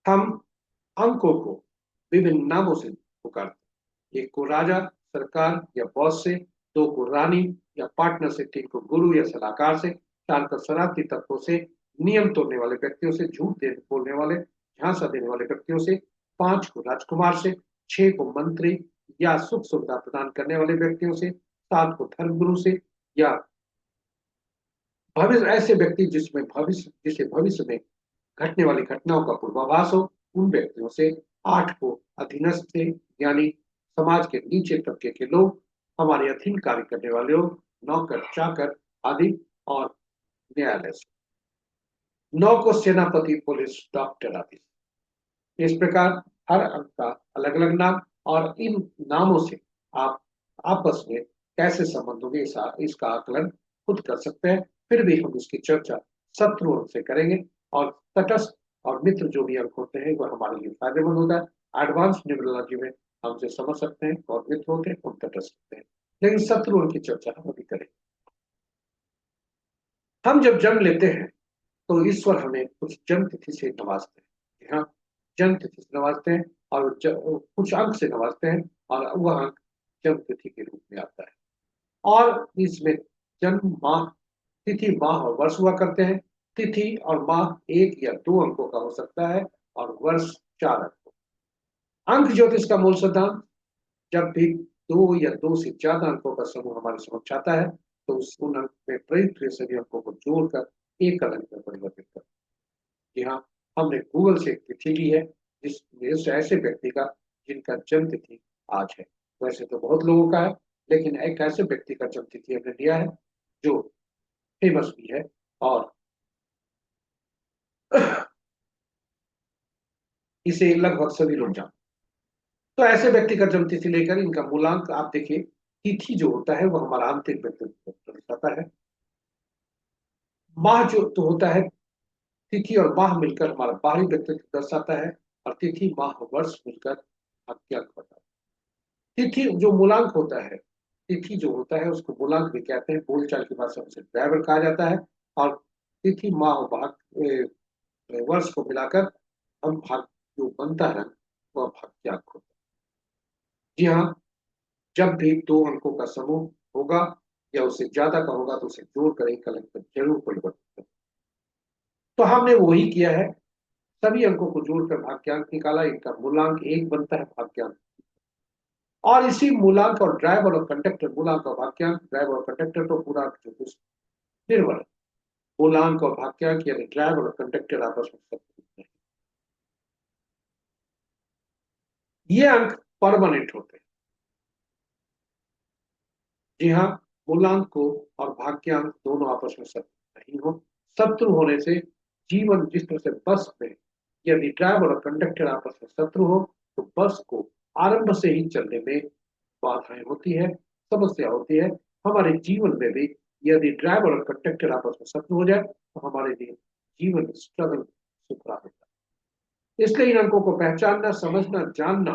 हम अंकों को विभिन्न नामों से पुकारते हैं। 1 को राजा, सरकार या बॉस से, 2 को रानी या पार्टनर से, 3 को गुरु या सलाहकार से, 4 को शरारती तत्वों से, नियम तोड़ने वाले व्यक्तियों से, झूठ बोलने वाले, झांसा देने वाले व्यक्तियों से, 5 को राजकुमार से, 6 को मंत्री या सुख सुविधा प्रदान करने वाले व्यक्तियों से, 7 को धर्मगुरु से, या भविष्य ऐसे व्यक्ति जिसे भविष्य में घटने वाली घटनाओं का पूर्वाभास हो, उन व्यक्तियों से, 8 को अधीनस्थ से, यानी समाज के नीचे तबके के लोग, हमारे अधीन कार्य करने वाले लोग, नौकर चाकर आदि, और न्यायालय से। 9 को सेनापति, पुलिस, डॉक्टर आदि। इस प्रकार हर अंक का अलग अलग नाम, और इन नामों से आप आपस में कैसे संबंध होंगे इसका आकलन खुद कर सकते हैं। फिर भी हम इसकी चर्चा शत्रु अंक से करेंगे। और तटस्थ और मित्र जो भी अंक होते हैं वह हमारे लिए फायदेमंद होता है। एडवांस न्यूमरोलॉजी में हम से समझ सकते हैं कौन मित्र होते हैं, कौन तटस्थ होते हैं, लेकिन शत्रु अंक की चर्चा हम अभी करें। हम जब जन्म लेते हैं तो ईश्वर हमें कुछ जन्म तिथि से नवाजते हैं। हाँ, जन्म तिथि से नवाजते हैं और कुछ अंक से नवाजते हैं, और वह अंक जन्म तिथि के रूप में आता है। और इसमें जन्म, माह, तिथि, माह और वर्ष हुआ करते हैं। तिथि और माह 1 या 2 अंकों का हो सकता है, और वर्ष 4 अंकों। अंक ज्योतिष का मूल सिद्धांत, जब भी 2 या 2 से ज्यादा अंकों का समूह हमारे समक्ष आता है, तो उन अंक में प्रयुक्त हुए सभी अंकों को जोड़कर एक अंक में परिवर्तित कर। जी हाँ, हमने गूगल से एक तिथि ली है जिस ऐसे व्यक्ति का जिनका जन्म तिथि आज है। वैसे तो बहुत लोगों का है, लेकिन एक ऐसे व्यक्ति का जन्म तिथि हमने लिया है जो फेमस भी है, और इसे लगभग सभी लोग जानते हैं। तो ऐसे व्यक्ति का जन्म तिथि लेकर इनका मूलांक आप देखिए, तिथि जो होता है वो हमारा आंतरिक व्यक्तित्व को दर्शाता है। माह जो तो होता है, तिथि और माह मिलकर हमारा बाहरी व्यक्तित्व दर्शाता है, और तिथि माह वर्ष मिलकर भाग्यांक बताता है। तिथि जो मूलांक होता है, तिथि जो होता है उसको मूलांक भी कहते हैं, बोलचाल की भाषा में उसे ड्राइवर कहा जाता है। और तिथि माह और वर्ष को मिलाकर हम भाग जो बनता है वह भाग्यांक होता है। जी हाँ, जब भी दो अंकों का समूह होगा या उससे ज्यादा का होगा तो उसे जोड़कर एक अंक में जरूर परिवर्तित करें। तो हमने वही किया है, सभी अंकों को जोड़कर भाग्यांक निकाला, इनका मूलांक एक बनता है भाग्यांक। और इसी मूलांक और ड्राइवर और कंडक्टर, मूलांक और भाग्यांक, ड्राइवर और कंडक्टर तो पूरा जो कुछ निर्भर है। मूलांक और भाग्यांक यानी ड्राइवर और कंडक्टर आपस में संबंधित हैं। ये अंक परमानेंट होते हैं। जी हाँ, मूलांक को और भाग्यांक दोनों आपस में शत्रु नहीं हो। शत्रु होने से जीवन जिस तरह से बस में, यदि ड्राइवर और कंडक्टर आपस में शत्रु हो तो बस को आरंभ से ही चलने में बाधाएं होती है, समस्या होती है। हमारे जीवन में भी यदि ड्राइवर और कंडक्टर आपस में शत्रु हो जाए तो हमारे लिए जीवन स्ट्रगल सुखरा होता है। इसलिए इन अंकों को पहचानना, समझना, जानना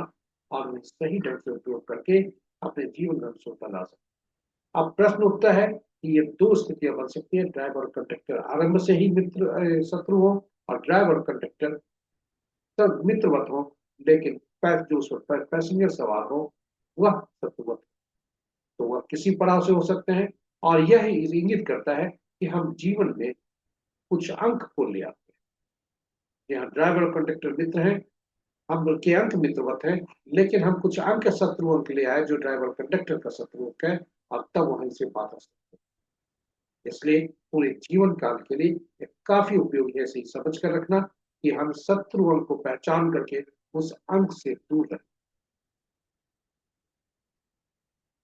और उन्हें सही ढंग से उपयोग करके अपने जीवन में हम सफलता ला सकते हैं। अब प्रश्न उठता है कि ये दो स्थितियां बन सकती है, ड्राइवर और कंडक्टर आरंभ से ही शत्रु हो, और ड्राइवर और कंडक्टर सब मित्रवत हो, लेकिन जो उस पर पैसेंजर सवार हो वह शत्रुवत। तो वह किसी पड़ाव से हो सकते हैं, और यह इंगित करता है कि हम जीवन में कुछ अंक को ले आते हैं। यहाँ ड्राइवर और कंडक्टर मित्र हैं, हम के अंक मित्रवत हैं, लेकिन हम कुछ अंक शत्रु अंक ले आए जो ड्राइवर कंडक्टर का शत्रु अंक है, और तब वहीं से बात आ सकती है। इसलिए पूरे जीवन काल के लिए यह काफी उपयोगी है इसे समझ कर रखना कि हम शत्रु अंक को पहचान करके उस अंक से दूर रहें।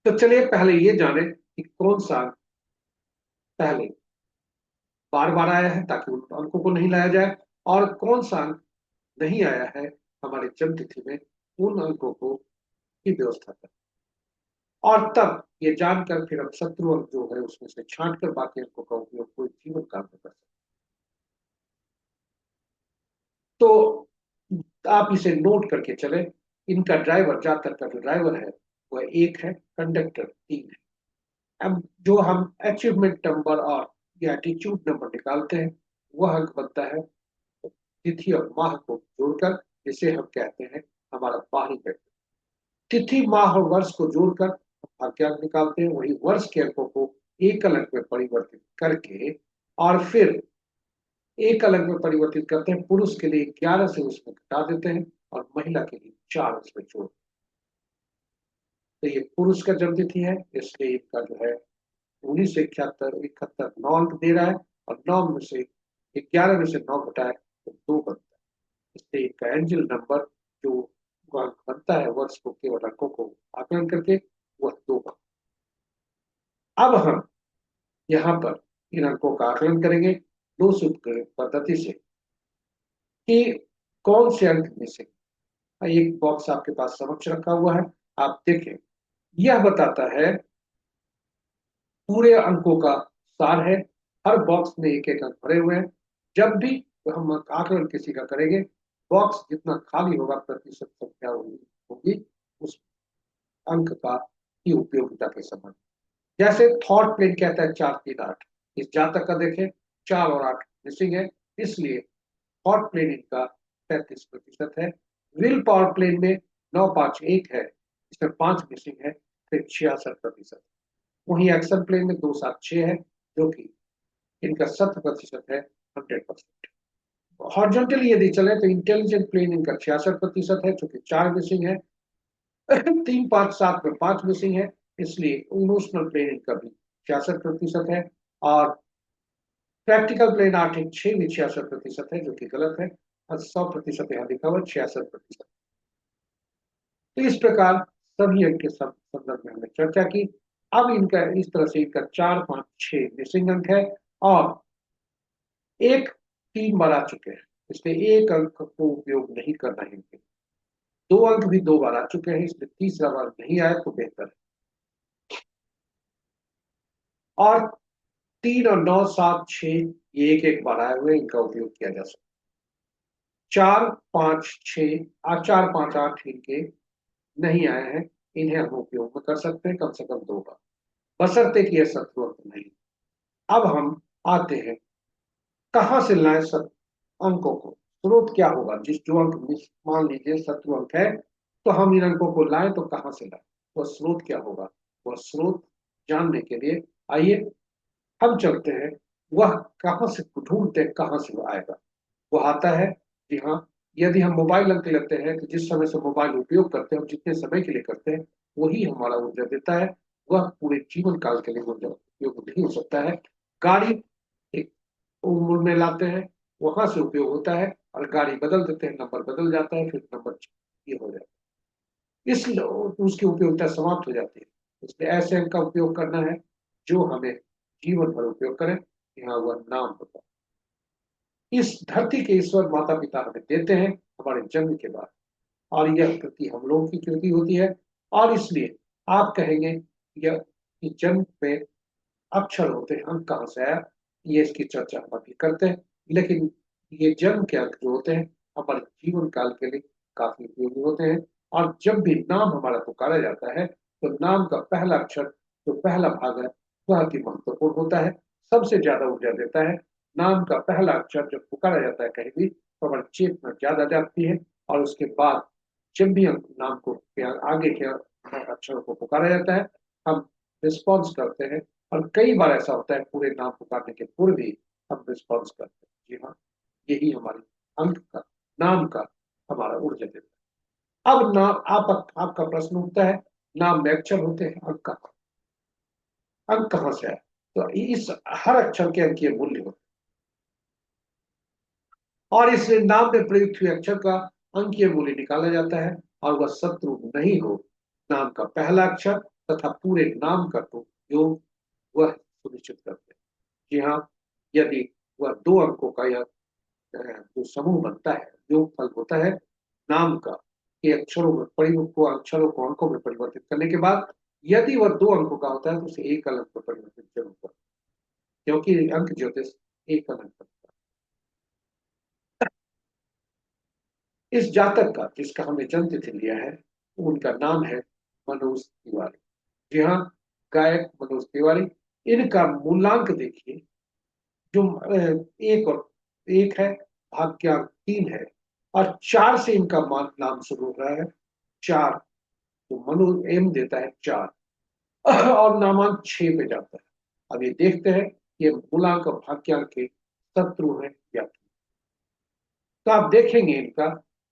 तो चलिए पहले ये जाने कि कौन सा अंक पहले बार बार आया है ताकि उन अंकों को नहीं लाया जाए, और कौन सा अंक नहीं आया है हमारे जन्म तिथि में, उन अंकों को की व्यवस्था करें। और तब ये जानकर फिर हम शत्रु अंक जो है उसमें से छांट कर बाकी अंकों का उपयोग कोई जीवन काल में कर सकते। तो आप इसे नोट करके चले, इनका ड्राइवर, ज्यादातर का जो ड्राइवर है वह एक है, कंडक्टर तीन है। अब जो हम अचीवमेंट नंबर और या एटीट्यूड नंबर निकालते हैं वह अंक बनता है तिथि और माह को जोड़कर, जिसे हम कहते हैं हमारा बाहरी व्यक्ति। तिथि माह और वर्ष को जोड़कर हम भाग्यांक निकालते हैं, वही वर्ष के अंकों को एकल अंक में परिवर्तित करके, और फिर एक अंक में परिवर्तित करते हैं। पुरुष के लिए 11 से उसमें घटा देते हैं, और महिला के लिए 4 उसमें जोड़। तो ये पुरुष का जन्म तिथि है, इसलिए इनका जो है 1971 9 अंक दे रहा है, और 9 में से 11 में से 9 घटाए तो 2 बनता है। इसलिए इनका एंजल नंबर जो अंक बनता है वर्ष को केवल अंकों को आकलन करके, वह 2 बनता है। अब हम यहाँ पर इन अंकों का आकलन करेंगे दो सूत्र पद्धति से कि कौन से अंक में से। एक बॉक्स आपके पास समक्ष रखा हुआ है, आप देखें, यह बताता है पूरे अंकों का सार है। हर बॉक्स में एक एक अंक भरे हुए हैं। जब भी हम आकलन किसी का करेंगे, बॉक्स जितना खाली होगा प्रतिशत संख्या होगी उस अंक का की उपयोगिता के संबंध। जैसे थॉट प्लेन कहता है 4 3 8, इस जातक का देखें 4 और 8 मिसिंग है, इसलिए थॉट प्लेन इनका 33% है। विल पावर प्लेन में 9 5 1 है, इसमें 5 मिसिंग है, फिर 66%। वहीं एक्शन प्लेन में 2 7 6 है, जो कि इनका 70% है, 100%। हॉरिजॉन्टली यदि चले तो इंटेलिजेंट प्लेन इनका 66% है, जो कि 4 मिसिंग है। 3 5 7 में 5 मिसिंग है, इसलिए इमोशनल प्लेन इनका भी 66% है। और प्रैक्टिकल प्लेन 8 1 6 भी 66% है, जो कि गलत है, और 100% यहाँ लिखा हुआ 66%। तो इस प्रकार सभी अंक के संदर्भ में हमने चर्चा की। अब इनका इस तरह से इनका 4, 5, 6 मिसिंग अंक है और एक 3 बार आ चुके हैं, इसलिए एक अंक को उपयोग नहीं करना है इनके। 2 अंक भी 2 बार आ चुके हैं, इसलिए तीसरा बार नहीं आए तो बेहतर है। और 3 और 9, 7, 6 ये एक एक बार आए हुए, इनका उपयोग किया जा सकता है। 4, 5, 6 4, 5, 8 इनके नहीं आए हैं, इन्हें हम उपयोग में कर सकते हैं कम से कम 2 बार, बशर्ते कि यह शत्रु अंक नहीं। अब हम आते हैं कहां से लाए अंकों को, स्रोत क्या होगा, जिस जो अंक मान लीजिए शत्रु अंक है, तो हम इन अंकों को लाएं तो कहां से लाएं, वह स्रोत क्या होगा। वह स्रोत जानने के लिए आइए हम चलते हैं, वह कहां से ढूंढते हैं, कहां से वह आएगा। वो आता है, जी हाँ, यदि हम मोबाइल अंक लेते हैं तो जिस समय से मोबाइल उपयोग करते हैं और जितने समय के लिए करते हैं वही हमारा ऊर्जा देता है, वह पूरे जीवन काल के लिए ऊर्जा उपयोग नहीं हो सकता है। गाड़ी एक उम्र में लाते हैं, वहां से उपयोग होता है और गाड़ी बदल देते हैं, नंबर बदल जाता है, फिर नंबर ये हो जाता है, इसलिए उसकी उपयोगिता समाप्त हो जाती है। इसलिए ऐसे अंक का उपयोग करना है जो हमें जीवन भर उपयोग करें। यहाँ वह नाम होता है। इस धरती के ईश्वर माता पिता हमें देते हैं हमारे जन्म के बाद, और यह कृति हम लोगों की कृति होती है। और इसलिए आप कहेंगे यह कि जन्म में अक्षर होते हैं, अंक कहाँ से आया, ये इसकी चर्चा हम अभी करते हैं। लेकिन ये जन्म के अंक जो होते हैं हमारे जीवन काल के लिए काफी उपयोगी होते हैं। और जब भी नाम हमारा पुकारा जाता है तो नाम का पहला अक्षर, जो पहला भाग है, वह अति महत्वपूर्ण होता है, सबसे ज्यादा ऊर्जा देता है। नाम का पहला अक्षर जब पुकारा जाता है कहीं भी तो हमारी चेतना ज्यादा जाती है, और उसके बाद जब भी हम नाम को आगे के अक्षरों को पुकारा जाता है हम रिस्पॉन्स करते हैं। और कई बार ऐसा होता है पूरे नाम पुकारने के पूर्व भी हम रिस्पॉन्स करते हैं। जी हाँ, यही हमारी अंक का, नाम का हमारा ऊर्जा देता है। अब नाम आपका प्रश्न उठता है, नाम में अक्षर होते हैं, अंक कहाँ से आए, तो इस हर अक्षर के अंकीय मूल्य होते हैं और इस नाम में प्रयुक्त हुए अक्षर का अंकीय मूल्य निकाला जाता है, और वह शत्रु नहीं हो नाम का पहला अक्षर तथा पूरे नाम का तो योग वह सुनिश्चित करते हैं। जी हाँ, यदि वह 2 अंकों का यह जो समूह बनता है, योगफल होता है नाम का, के अक्षरों में अक्षरों को अंकों में परिवर्तित करने के बाद यदि वह 2 अंकों का होता है तो उसे एक अंक में परिवर्तित जरूर करें, क्योंकि अंक ज्योतिष एक अंक बनता है। इस जातक का जिसका हमने जन्म तिथि लिया है उनका नाम है मनोज तिवारी। जी हाँ, गायक मनोज तिवारी। इनका मूलांक देखिए, जो एक और एक है, भाग्य 3 है, और 4 से इनका मान नाम शुरू हो रहा है। 4, तो मनु एम देता है 4 और नामांक 6 पे जाता है। अब ये देखते हैं कि ये मूलांक और भाग्यांक के शत्रु है या नहीं। तो आप देखेंगे इनका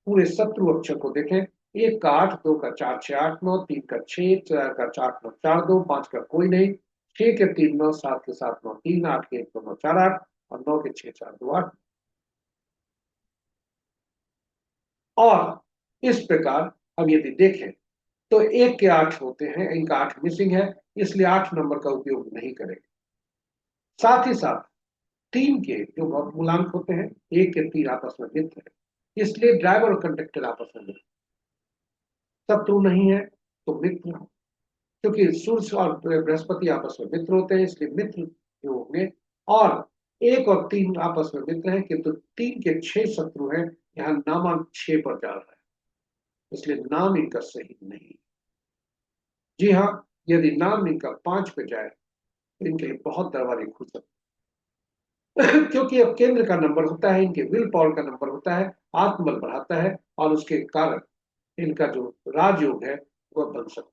पूरे शत्रु अक्षर को देखें, 1 का 8, 2 का 4, 6, 8, 9, 3 का 6, 4 का 4, 9, 4, 2, 5 का कोई नहीं, 6 के 3, 9, 7 के 7, 9, 3, 8 के 1, 2, 9, 4, 8 और 9 के 6, 4, 2, 8। और इस प्रकार हम यदि देखें तो 1 के 8 होते हैं, इनका 8 मिसिंग है, इसलिए 8 नंबर का उपयोग नहीं करेंगे। साथ ही साथ 3 के जो मूलांक होते हैं, 1 के 3 आपस में मित्र है, इसलिए ड्राइवर और कंडक्टर आपस में मित्र, शत्रु नहीं है तो मित्र, क्योंकि सूर्य और बृहस्पति आपस में मित्र होते हैं इसलिए मित्र जो होंगे। और 1 और 3 आपस में मित्र हैं, किंतु 3 के 6 शत्रु हैं, यहाँ नामांक 6 पर जा रहा है, इसलिए नाम इनका सही नहीं। जी हाँ, यदि नाम इनका 5 पे जाए तो इनके लिए बहुत दरवाजे खुल सकते हैं क्योंकि अब केंद्र का नंबर होता है, इनके विल पावर का नंबर होता है, आत्मबल बढ़ाता है, और उसके कारण इनका जो राजयोग है वह बन सकता है,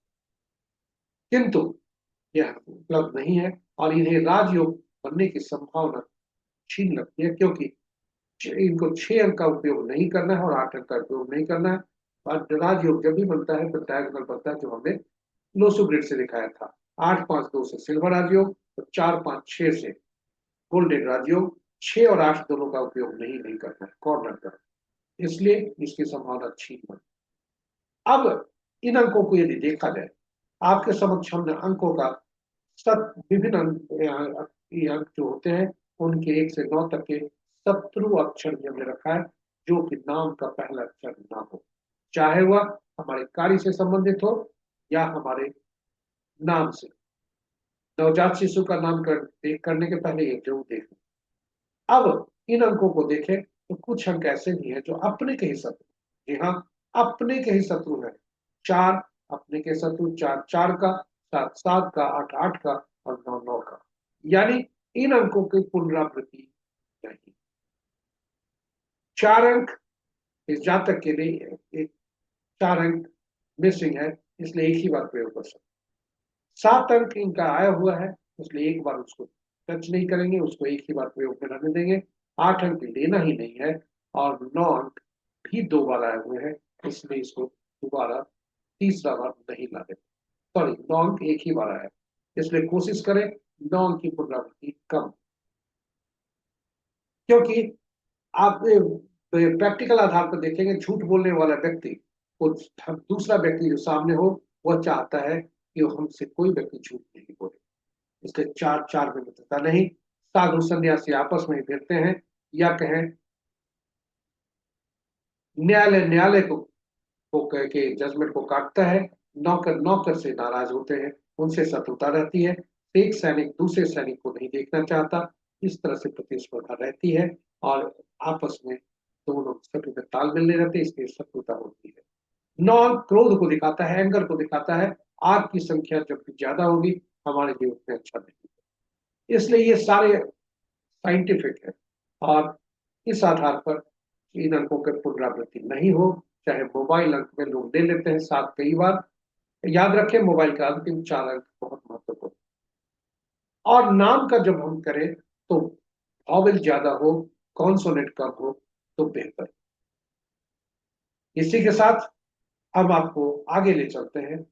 किंतु यह उपलब्ध नहीं है। और इन्हें राजयोग बनने की संभावना छीन लगती है, क्योंकि इनको 6 अंक का उपयोग नहीं करना है और 8 अंक का उपयोग नहीं करना है। और राजयोग जब भी बनता है तो डायगोनल बनता है, जो हमने लोसो ग्रिड से दिखाया था। 8, 5, 2 से सिल्वर राजयोग, तो 4, 5, 6 से गोल्डन राजयोग। 6 और 8 दोनों का उपयोग नहीं करना है, कॉर्नर कर, इसलिए इसकी संभावना छीन बन। अब इन अंकों को यदि देखा जाए, आपके समक्ष हमने अंकों का विभिन्न ये अंक जो होते हैं उनके 1 से 9 तक के 70 अक्षर भी हमने रखा है, जो कि नाम का पहला अक्षर ना हो, चाहे वह हमारे कार्य से संबंधित हो या हमारे नाम से। नवजात शिशु का करने के पहले ये जरूर देखें। अब इन अंकों को देखें तो कुछ अंक ऐसे भी हैं जो अपने के ही शत्रु, जी हाँ, अपने के ही शत्रु है। 4 अपने के शत्रु, 4 4 का, 7 7 का, 8 8 का और 9 9 का, यानी इन अंकों की पुनरावृत्ति नहीं। 4 अंक इस जातक के लिए एक 4 अंक मिसिंग है, इसलिए एक ही बार प्रयोग कर सकते। 7 अंक इनका आया हुआ है, इसलिए एक बार उसको टच नहीं करेंगे, उसको एक ही बार प्रयोग में रहने देंगे। 8 अंक लेना ही नहीं है और 9 अंक भी 2 बार आए हुए हैं, इसलिए इसको दोबारा तीसरा बार नहीं लाने। सॉरी, 9 अंक एक ही बार आया है, इसलिए कोशिश करें 9 अंक की पुनरावृत्ति कम, क्योंकि आप प्रैक्टिकल आधार पर देखेंगे, झूठ बोलने वाला व्यक्ति को दूसरा व्यक्ति जो सामने हो वह चाहता है कि हमसे कोई व्यक्ति झूठ नहीं बोले, इसलिए 4 4 में मित्रता नहीं। साधु संन्यासी आपस में ही भिड़ते हैं, या कहें न्यायालय न्यायालय को कह के जजमेंट को काटता है, नौकर नौकर से नाराज होते हैं, उनसे शत्रुता रहती है, एक सैनिक दूसरे सैनिक को नहीं देखना चाहता, इस तरह से प्रतिस्पर्धा रहती है और आपस में दोनों शत्रु में तालमेल नहीं रहते, इसलिए शत्रुता होती है। 9 क्रोध को दिखाता है, एंगर को दिखाता है, आग की संख्या जब भी ज्यादा होगी हमारे लिए उतने अच्छा नहीं, इसलिए ये सारे साइंटिफिक है और इस आधार पर इन अंकों की पुनरावृत्ति नहीं हो। चाहे मोबाइल अंक में लोग ले लेते हैं 7 कई बार, याद रखें मोबाइल का अंतिम 4 अंक बहुत महत्वपूर्ण। और नाम का जब हम करें तो वॉवेल ज्यादा हो, कॉन्सोनेंट कम हो तो बेहतर। इसी के साथ हम आपको आगे ले चलते हैं,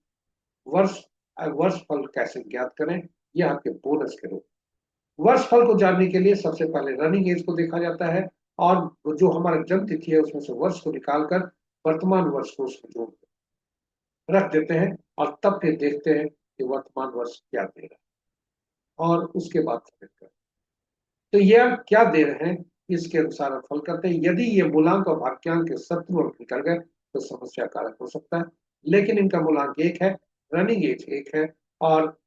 वर्ष वर्ष फल कैसे ज्ञात करें, यह आपके बोनस के रूप। वर्ष फल को जानने के लिए सबसे पहले रनिंग एज को देखा जाता है और जो हमारा जन्म तिथि है उसमें से वर्ष को निकालकर वर्तमान वर्ष को उसमें जोड़ रख देते हैं और तब फिर देखते हैं कि वर्तमान वर्ष क्या दे रहा है और उसके बाद फिर तो यह क्या दे रहे हैं इसके अनुसार हम फल करते हैं। यदि ये मूलांक और भाग्यांक के शत्रु अंक निकल गए तो समस्या कारक हो सकता है, लेकिन इनका मूलांक 1 है, रनिंग एज 1 है और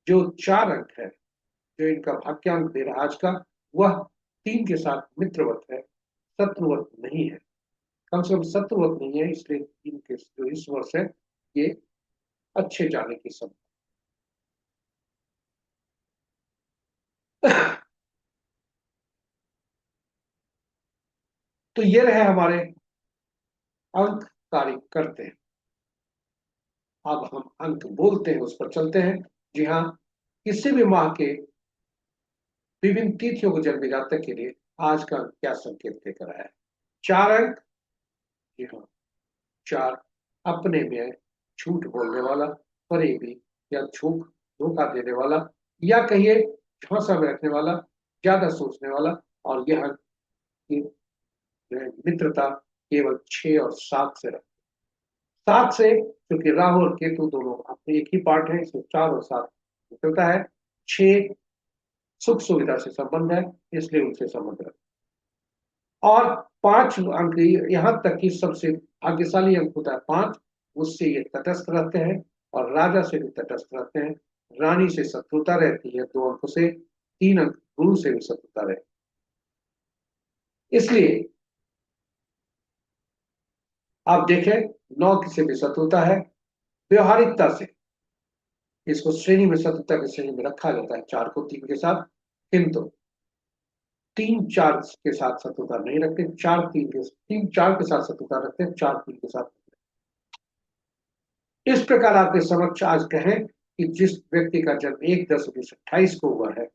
जो 4 अंक है जो इनका भाग्यांक दे रहा है आज का, वह 3 के साथ मित्रवत है, शत्रुवत नहीं है। कम से कम शत्रुवत नहीं है, इसलिए इनके जो इस वर्ष है ये अच्छे जाने की संभावना। तो ये रहे हमारे अंक कार्य करते हैं। अब हम अंक बोलते हैं, उस पर चलते हैं। जी हाँ, किसी भी माह के विभिन्न तिथियों को जन्मे जातक के लिए आज का अंक क्या संकेत लेकर आया है? 4 अंक। जी हाँ, 4 अपने में झूठ बोलने वाला, फरेबी या झूठ धोखा देने वाला, या कहिए झांसा में रखने वाला, ज्यादा सोचने वाला, और यह कि मित्रता केवल 6 और 7 से रखते। 7 से, क्योंकि राहु और केतु दोनों अपने एक ही पार्ट है, इसमें 4 और 7 मित्रता है। 6 सुख सुविधा से संबंध है, इसलिए उनसे संबंध रखते। और 5 अंक, यहाँ तक कि सबसे भाग्यशाली अंक होता है 5, उससे ये तटस्थ रहते हैं और राजा से भी तटस्थ रहते हैं। रानी से शत्रुता रहती है 2 अंकों से, 3 अंक गुरु से भी शत्रुता रहती है। इसलिए आप देखें 9 से भी शत्रुता है, व्यवहारिकता से इसको श्रेणी में शत्रुता की श्रेणी में रखा जाता है 4 को 3 के साथ, किंतु 3 4 के साथ शत्रुता नहीं रखते, 3 4 के साथ शत्रुता रखते हैं, 4 3 के साथ। इस प्रकार आपके समक्ष आज कहें कि जिस व्यक्ति का जन्म 1-10-19-28 को हुआ है,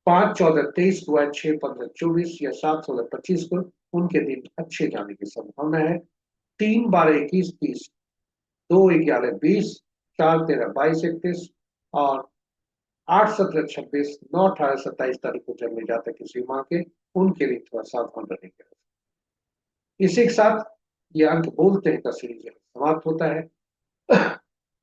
5-14-23 को है, 6-15-24 या 7-16-25 को, उनके दिन अच्छे जाने की संभावना है। 3-12-21-30, 2-11-20, 4-13-22-31 और 8-17-26, 9-18-27 तारीख को जन्मे जाते किसी माँ के, उनके लिए थोड़ा सावधान रहने की। इसी के साथ ये अंक बोलते हैं का सीरीज यहाँ समाप्त होता है।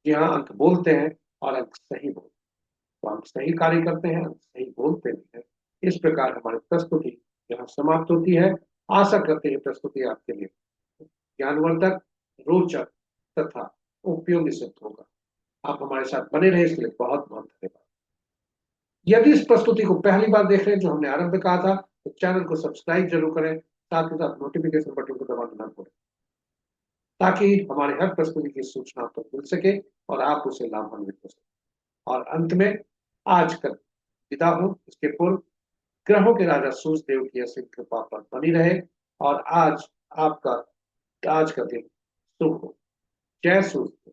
जी हाँ, अंक बोलते हैं और अंक सही बोलते हैं, तो अंक सही कार्य करते हैं, अंक सही बोलते भी हैं। इस प्रकार हमारी प्रस्तुति यहाँ समाप्त होती है। आशा करते हैं प्रस्तुति आपके लिए ज्ञानवर्धक, रोचक तथा उपयोगी सिद्ध होगा। आप हमारे साथ बने रहे इसके लिए बहुत बहुत धन्यवाद। यदि इस प्रस्तुति को पहली बार देख रहे हैं, जो हमने आरंभ में कहा था, तो चैनल को सब्सक्राइब जरूर करें, साथ ही साथ नोटिफिकेशन बटन को दबाना ना भूलें, ताकि हमारे हर प्रस्तुति की सूचना आपको मिल सके और आप उसे लाभान्वित हो सके। और अंत में आज का विदा हूं, इसके पूर्व ग्रहों के राजा सूर्य देव की असीम कृपा पर बनी रहे और आज आपका आज का दिन शुभ हो। जय सूर्य।